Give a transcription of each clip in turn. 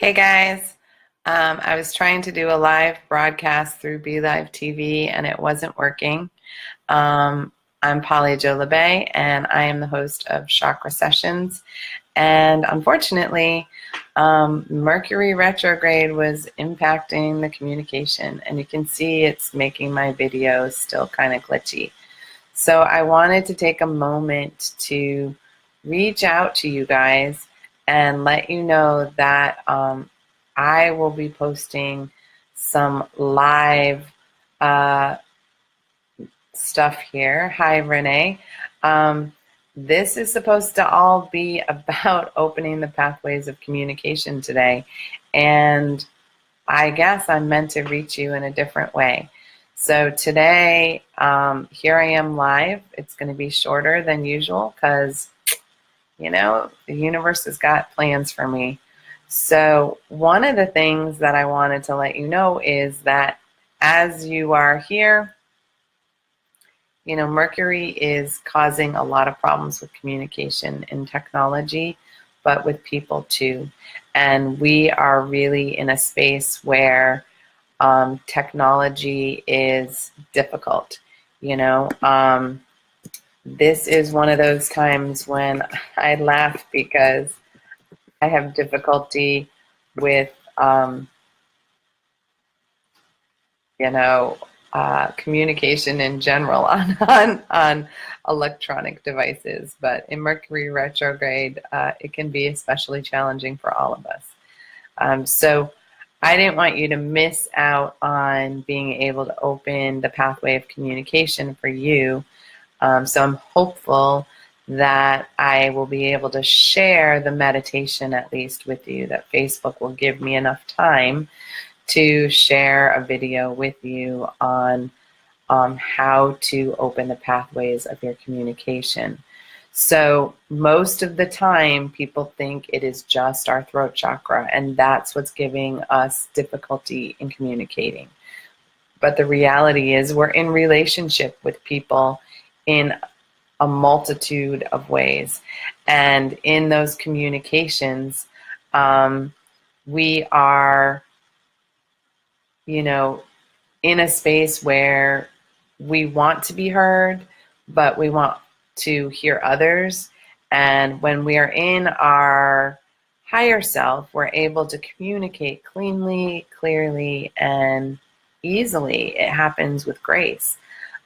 Hey guys, I was trying to do a live broadcast through BeLive TV and it wasn't working. Um, I'm Polly Jo LeBay and I am the host of Chakra Sessions. And unfortunately, Mercury retrograde was impacting the communication, and you can see it's making my videos still kind of glitchy. So I wanted to take a moment to reach out to you guys and let you know that I will be posting some live uh, stuff here. Hi, Renee. Um, this is supposed to all be about opening the pathways of communication today. And I guess I'm meant to reach you in a different way. So today, here I am live. It's going to be shorter than usual because, the universe has got plans for me. So one of the things that I wanted to let you know is that as you are here, Mercury is causing a lot of problems with communication and technology, but with people too. And we are really in a space where technology is difficult. This is one of those times when I laugh because I have difficulty with, communication in general on electronic devices. But in Mercury retrograde, it can be especially challenging for all of us. So I didn't want you to miss out on being able to open the pathway of communication for you. So I'm hopeful that I will be able to share the meditation at least with you, that Facebook will give me enough time to share a video with you on how to open the pathways of your communication. So most of the time people think it is just our throat chakra, and that's what's giving us difficulty in communicating. But the reality is we're in relationship with people in a multitude of ways. And in those communications, we are, in a space where we want to be heard, but we want to hear others. And when we are in our higher self, we're able to communicate cleanly, clearly, and easily. It happens with grace.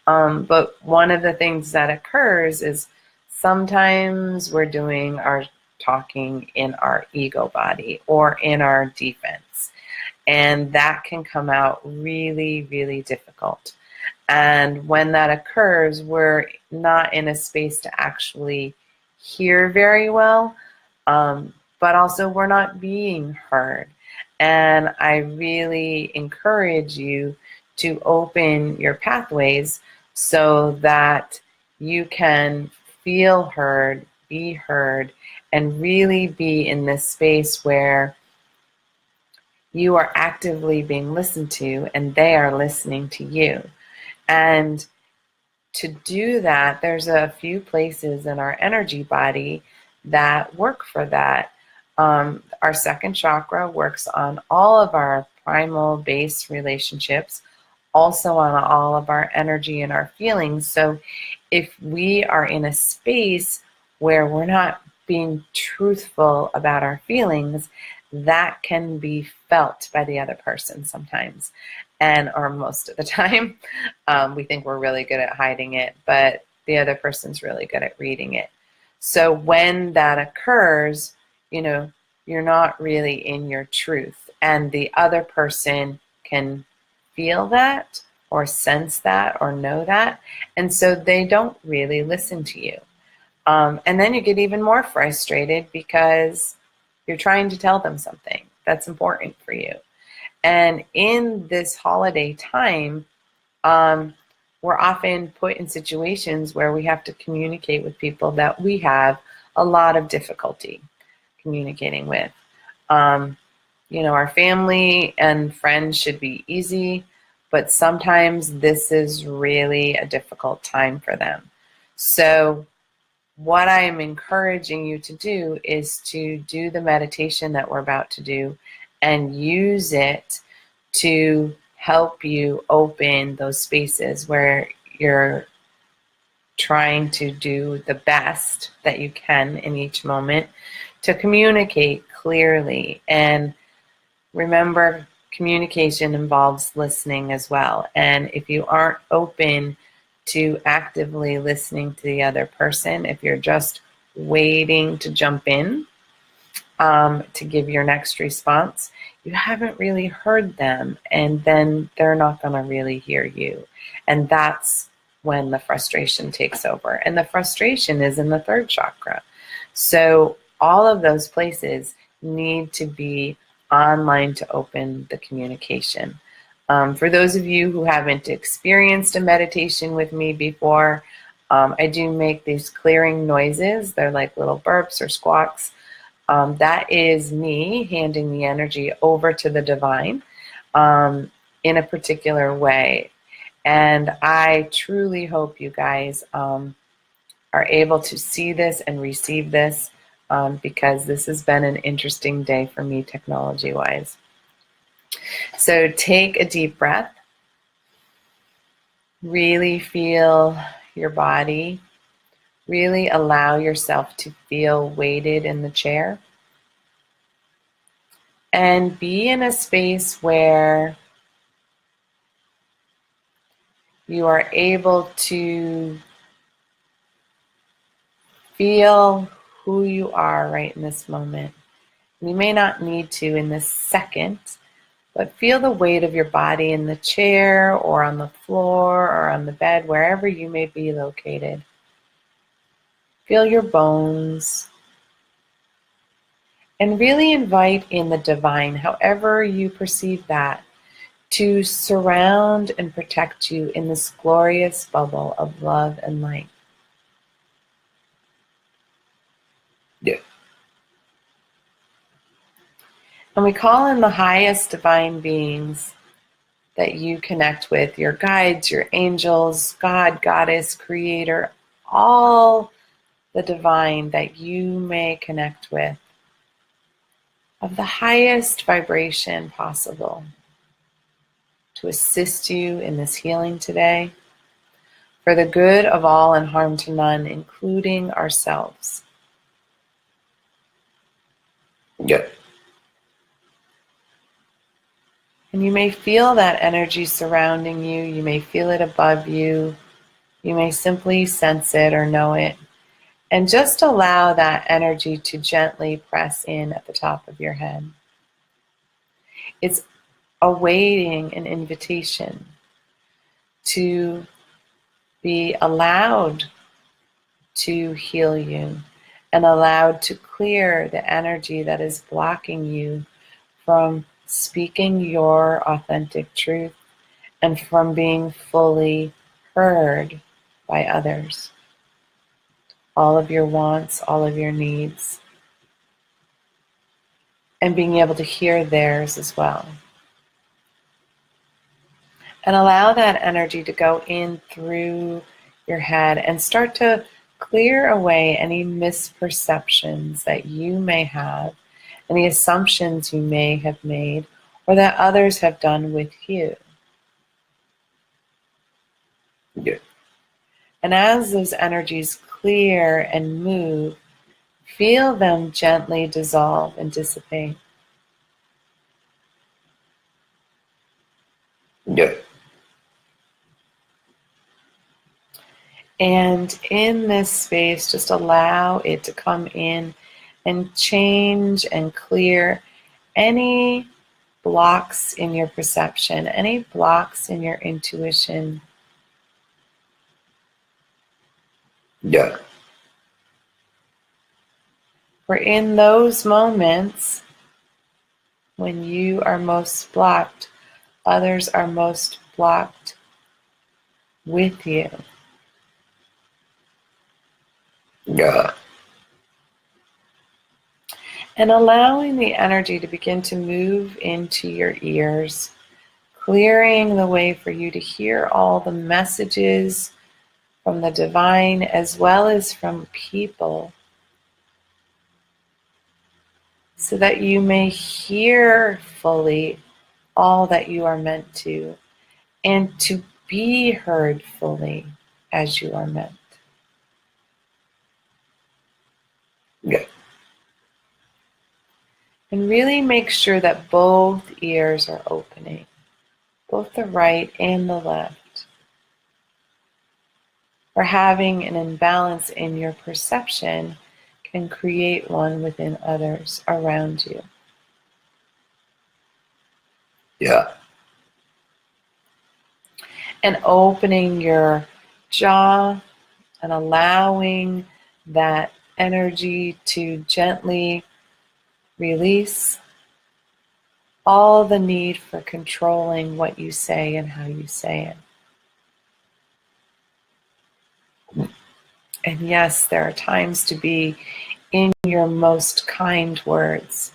But one of the things that occurs is sometimes we're doing our talking in our ego body or in our defense. And that can come out really, really difficult. And when that occurs, we're not in a space to actually hear very well, but also we're not being heard. And I really encourage you to open your pathways so that you can feel heard, be heard, and really be in this space where you are actively being listened to and they are listening to you. And to do that, there's a few places in our energy body that work for that. Our second chakra works on all of our primal base relationships, also on all of our energy and our feelings. So if we are in a space where we're not being truthful about our feelings, that can be felt by the other person sometimes, or most of the time. We think we're really good at hiding it, but the other person's really good at reading it. So when that occurs, you're not really in your truth, and the other person can feel that or sense that or know that, and so they don't really listen to you. And then you get even more frustrated because you're trying to tell them something that's important for you. And in this holiday time, we're often put in situations where we have to communicate with people that we have a lot of difficulty communicating with. Our family and friends should be easy, but sometimes this is really a difficult time for them. So what I am encouraging you to do is to do the meditation that we're about to do and use it to help you open those spaces where you're trying to do the best that you can in each moment to communicate clearly. And remember, communication involves listening as well. And if you aren't open to actively listening to the other person, if you're just waiting to jump in to give your next response, you haven't really heard them, and then they're not going to really hear you. And that's when the frustration takes over. And the frustration is in the third chakra. So all of those places need to be online to open the communication. For those of you who haven't experienced a meditation with me before, I do make these clearing noises. They're like little burps or squawks. That is me handing the energy over to the divine in a particular way. And I truly hope you guys are able to see this and receive this because this has been an interesting day for me technology-wise. So take a deep breath. Really feel your body. Really allow yourself to feel weighted in the chair. And be in a space where you are able to feel who you are right in this moment. You may not need to in this second, but feel the weight of your body in the chair or on the floor or on the bed, wherever you may be located. Feel your bones. And really invite in the divine, however you perceive that, to surround and protect you in this glorious bubble of love and light. Yeah. And we call in the highest divine beings that you connect with, your guides, your angels, God, Goddess, Creator, all the divine that you may connect with of the highest vibration possible to assist you in this healing today for the good of all and harm to none, including ourselves. Yeah. And you may feel that energy surrounding you. You may feel it above you. You may simply sense it or know it. And just allow that energy to gently press in at the top of your head. It's awaiting an invitation to be allowed to heal you and allowed to clear the energy that is blocking you from speaking your authentic truth and from being fully heard by others. All of your wants, all of your needs, and being able to hear theirs as well. And allow that energy to go in through your head and start to clear away any misperceptions that you may have, any assumptions you may have made, or that others have done with you. Yeah. And as those energies clear and move, feel them gently dissolve and dissipate. Yeah. And in this space, just allow it to come in and change and clear any blocks in your perception, any blocks in your intuition. Yeah. For in those moments when you are most blocked, others are most blocked with you. Yeah. And allowing the energy to begin to move into your ears, clearing the way for you to hear all the messages from the divine as well as from people so that you may hear fully all that you are meant to, and to be heard fully as you are meant. Yeah. And really make sure that both ears are opening, both the right and the left. Or having an imbalance in your perception can create one within others around you. Yeah. And opening your jaw and allowing that energy to gently release all the need for controlling what you say and how you say it. And yes, there are times to be in your most kind words.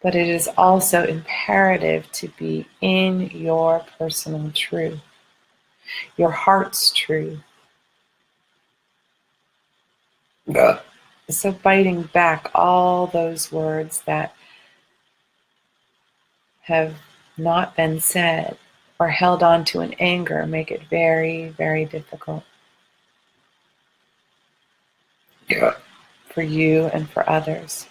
But it is also imperative to be in your personal truth, your heart's truth. Yeah. So biting back all those words that have not been said or held on to in anger make it very, very difficult. Yeah. For you and for others.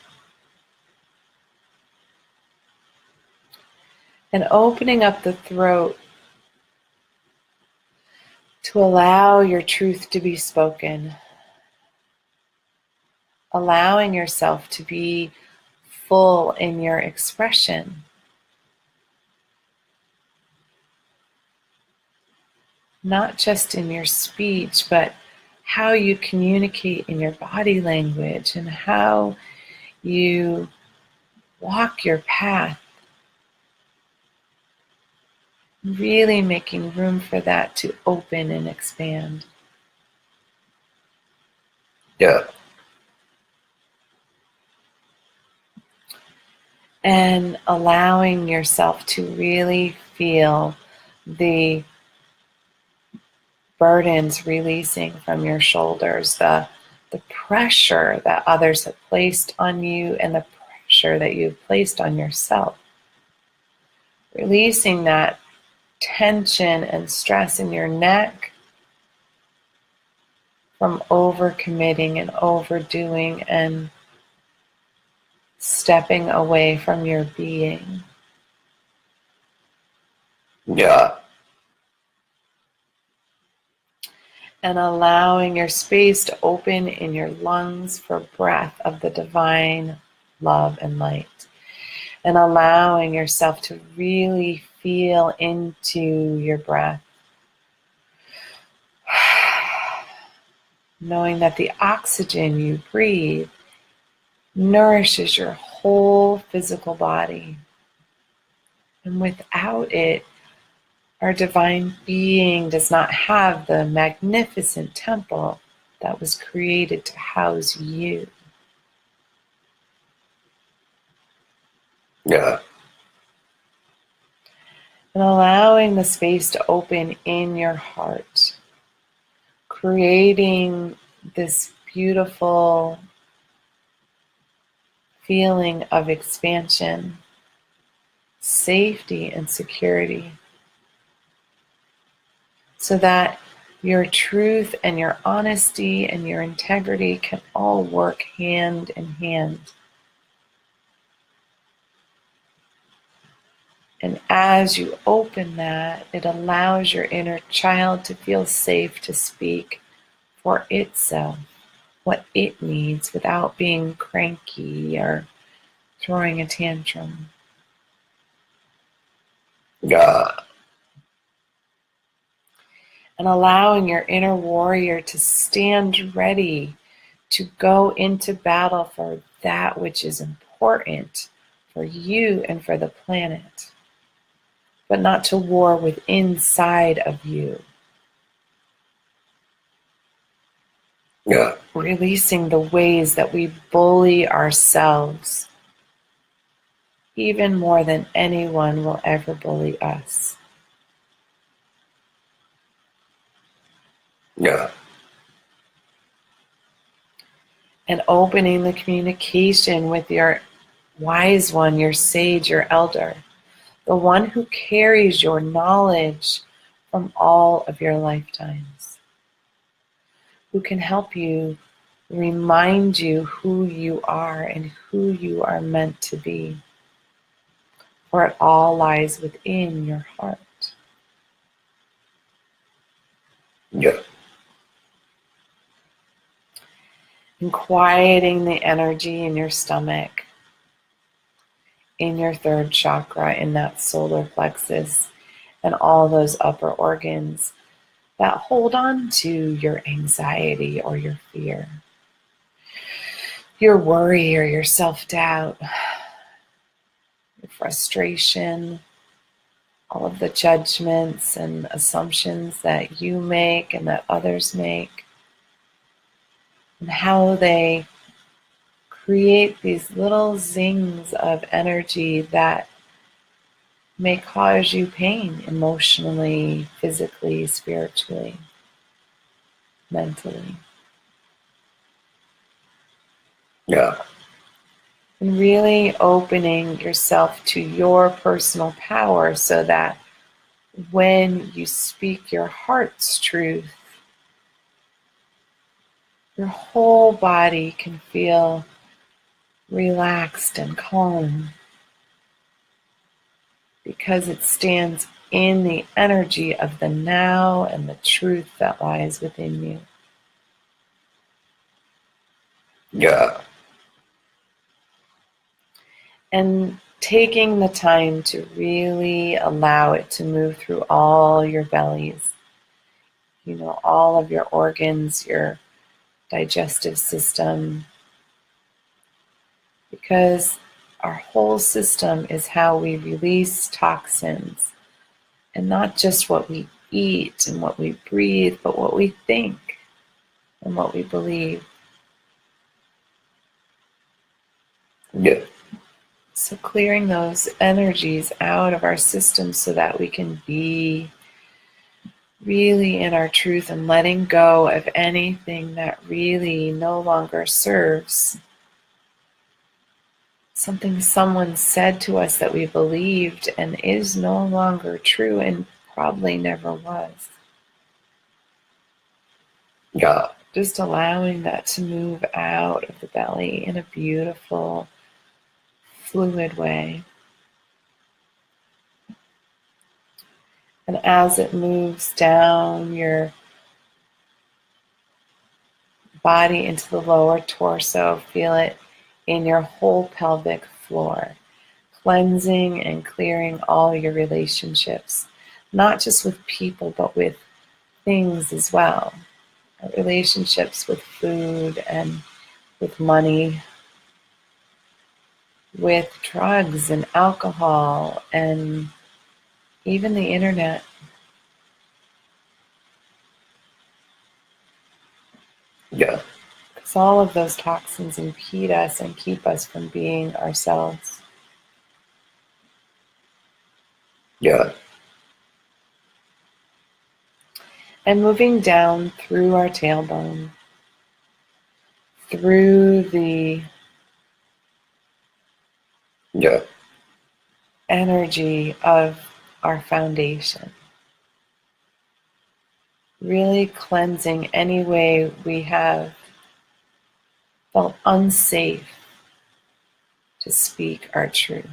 And opening up the throat to allow your truth to be spoken. Allowing yourself to be full in your expression. Not just in your speech, but how you communicate in your body language and how you walk your path. Really making room for that to open and expand. Yeah. And allowing yourself to really feel the burdens releasing from your shoulders, the pressure that others have placed on you and the pressure that you've placed on yourself. Releasing that tension and stress in your neck from overcommitting and overdoing and stepping away from your being. Yeah. And allowing your space to open in your lungs for breath of the divine love and light. And allowing yourself to really feel into your breath. Knowing that the oxygen you breathe nourishes your whole physical body. And without it, our divine being does not have the magnificent temple that was created to house you. Yeah. And allowing the space to open in your heart, creating this beautiful feeling of expansion, safety, and security, so that your truth and your honesty and your integrity can all work hand in hand. And as you open that, it allows your inner child to feel safe to speak for itself, what it needs, without being cranky or throwing a tantrum. Yeah. And allowing your inner warrior to stand ready to go into battle for that which is important for you and for the planet, but not to war with inside of you. Yeah. Releasing the ways that we bully ourselves, even more than anyone will ever bully us. Yeah. and opening the communication with your wise one, your sage, your elder, the one who carries your knowledge from all of your lifetimes, who can help you, remind you who you are and who you are meant to be, for it all lies within your heart. Yeah. And quieting the energy in your stomach, in your third chakra, in that solar plexus, and all those upper organs that hold on to your anxiety or your fear, your worry or your self-doubt, your frustration, all of the judgments and assumptions that you make and that others make, and how they create these little zings of energy that may cause you pain emotionally, physically, spiritually, mentally. Yeah. And really opening yourself to your personal power so that when you speak your heart's truth, your whole body can feel relaxed and calm because it stands in the energy of the now and the truth that lies within you. Yeah. And taking the time to really allow it to move through all your bellies, all of your organs, your digestive system, because our whole system is how we release toxins, and not just what we eat and what we breathe, but what we think and what we believe. Yeah. So clearing those energies out of our system so that we can be really in our truth and letting go of anything that really no longer serves. Something someone said to us that we believed and is no longer true and probably never was. Yeah. Just allowing that to move out of the belly in a beautiful, fluid way. And as it moves down your body into the lower torso, feel it in your whole pelvic floor, cleansing and clearing all your relationships, not just with people, but with things as well. Relationships with food and with money, with drugs and alcohol, and even the internet. Yeah. Because all of those toxins impede us and keep us from being ourselves. Yeah. And moving down through our tailbone, through the Yeah. energy of our foundation. Really cleansing any way we have felt unsafe to speak our truth,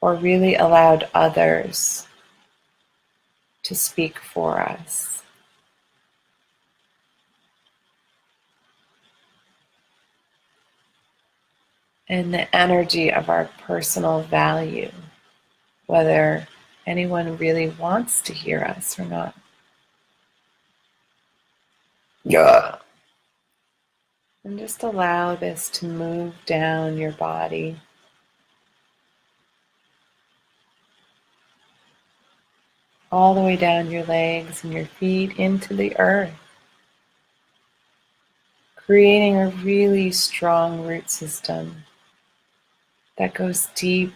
or really allowed others to speak for us. And the energy of our personal value, whether anyone really wants to hear us or not. Yeah. And just allow this to move down your body. All the way down your legs and your feet into the earth, creating a really strong root system that goes deep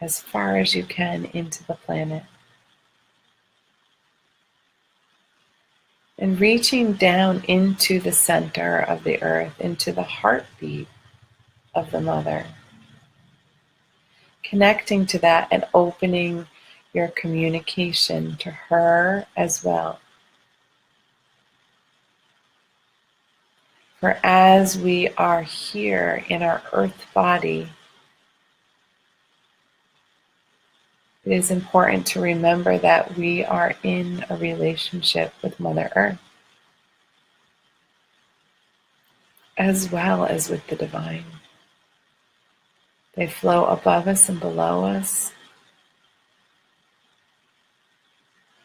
as far as you can into the planet. and reaching down into the center of the earth, into the heartbeat of the mother. Connecting to that and opening your communication to her as well. For as we are here in our earth body, it is important to remember that we are in a relationship with Mother Earth, as well as with the divine. They flow above us and below us,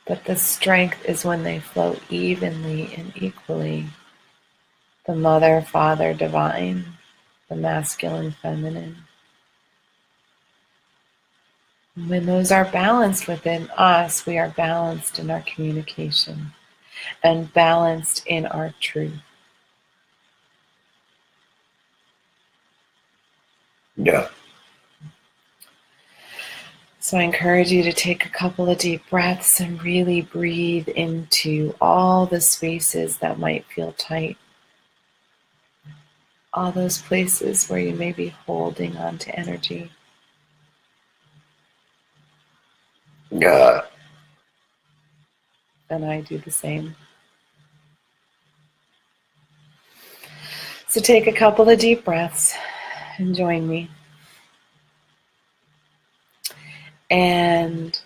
but the strength is when they flow evenly and equally. The Mother, Father, Divine, the masculine, feminine. When those are balanced within us, we are balanced in our communication and balanced in our truth. Yeah. So I encourage you to take a couple of deep breaths and really breathe into all the spaces that might feel tight. All those places where you may be holding on to energy. Yeah. And I do the same. So take a couple of deep breaths and join me. And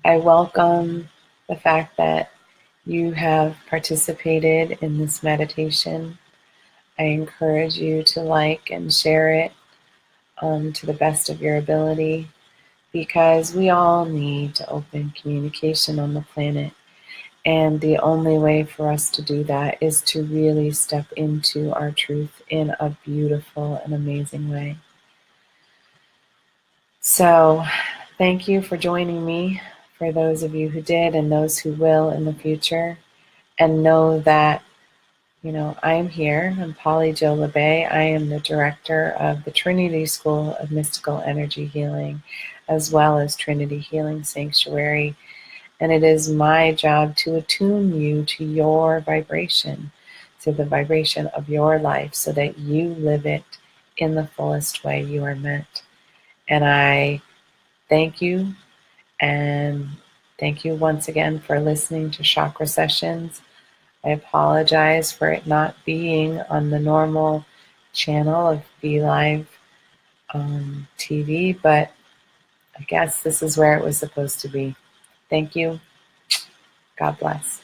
I welcome the fact that you have participated in this meditation. I encourage you to like and share it to the best of your ability, because we all need to open communication on the planet. And the only way for us to do that is to really step into our truth in a beautiful and amazing way. So thank you for joining me, for those of you who did and those who will in the future. And know that, I'm here. I'm Polly Jo LeBay. I am the director of the Trinity School of Mystical Energy Healing, as well as Trinity Healing Sanctuary. And it is my job to attune you to your vibration, to the vibration of your life, so that you live it in the fullest way you are meant. And I thank you, and thank you once again for listening to Chakra Sessions. I apologize for it not being on the normal channel of BeLive TV, but I guess this is where it was supposed to be. Thank you. God bless.